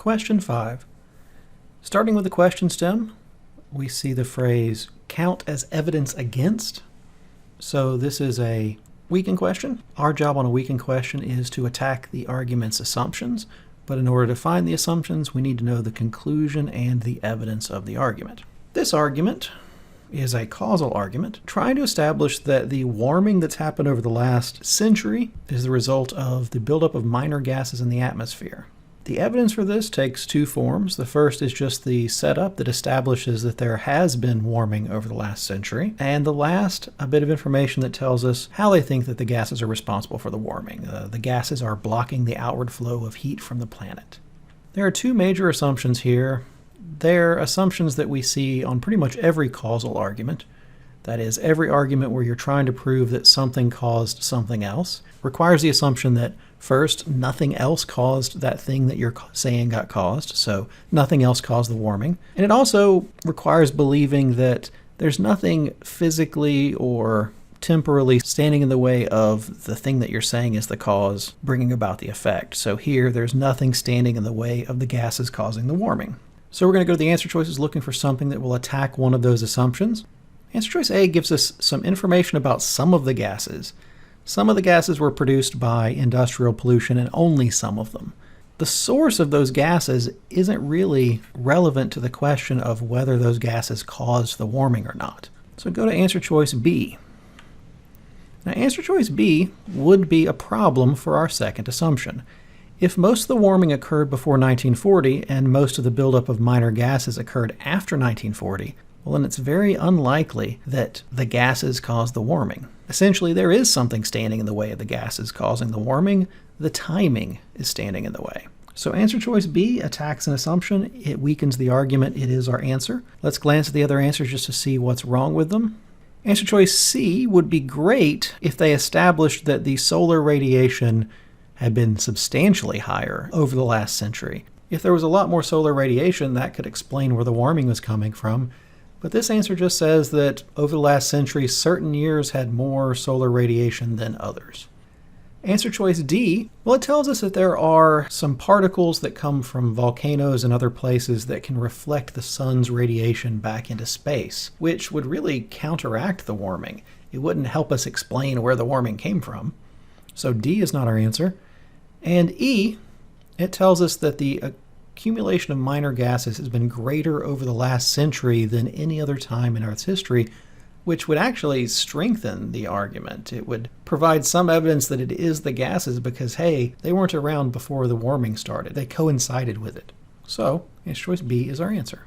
Question 5. Starting with the question stem, we see the phrase count as evidence against. So this is a weakened question. Our job on a weakened question is to attack the argument's assumptions, but in order to find the assumptions, we need to know the conclusion and the evidence of the argument. This argument is a causal argument trying to establish that the warming that's happened over the last century is the result of the buildup of minor gases in the atmosphere. The evidence for this takes two forms. The first is just the setup that establishes that there has been warming over the last century, and the last, a bit of information that tells us how they think that the gases are responsible for the warming. The gases are blocking the outward flow of heat from the planet. There are two major assumptions here. They're assumptions that we see on pretty much every causal argument. That is, every argument where you're trying to prove that something caused something else requires the assumption that first, nothing else caused that thing that you're saying got caused, so nothing else caused the warming. And it also requires believing that there's nothing physically or temporally standing in the way of the thing that you're saying is the cause bringing about the effect. So here, there's nothing standing in the way of the gases causing the warming. So we're going to go to the answer choices looking for something that will attack one of those assumptions. Answer choice A gives us some information about some of the gases. Some of the gases were produced by industrial pollution, and only some of them. The source of those gases isn't really relevant to the question of whether those gases caused the warming or not. So go to answer choice B. Now answer choice B would be a problem for our second assumption. If most of the warming occurred before 1940 and most of the buildup of minor gases occurred after 1940, well, then it's very unlikely that the gases caused the warming. Essentially, there is something standing in the way of the gases causing the warming. The timing is standing in the way. So answer choice B attacks an assumption. It weakens the argument. It is our answer. Let's glance at the other answers just to see what's wrong with them. Answer choice C would be great if they established that the solar radiation had been substantially higher over the last century. If there was a lot more solar radiation, that could explain where the warming was coming from. But this answer just says that over the last century, certain years had more solar radiation than others. Answer choice D, well, it tells us that there are some particles that come from volcanoes and other places that can reflect the sun's radiation back into space, which would really counteract the warming. It wouldn't help us explain where the warming came from. So D is not our answer. And E, it tells us that the accumulation of minor gases has been greater over the last century than any other time in Earth's history, which would actually strengthen the argument. It would provide some evidence that it is the gases because, hey, they weren't around before the warming started. They coincided with it. So, answer choice B is our answer.